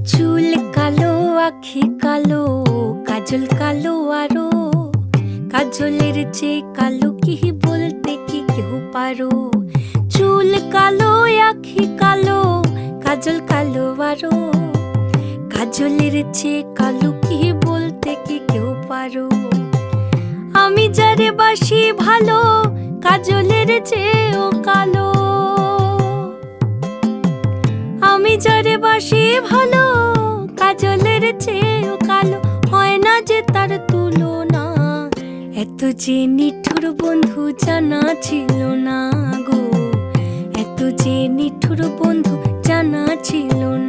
চুল কালো, আখি কালো, কাজল কালো আরো। কাজলের চেয়ে কালো কি বলতে কি কেউ পারো? চুল কালো, আখি কালো, কাজল কালো আরো। কাজলের চেয়ে কালো কি বলতে কি কেউ পারো? আমি যারে বাসি ভালো, কাজলের চেয়েও কালো। আমি যারে বাসি ভালো, কাজলের চেয়েও কালো। হয় না যে তার তুলনা, এত যে নিঠুর বন্ধু জানা ছিল না গো। এত যে নিঠুর বন্ধু জানা ছিল না।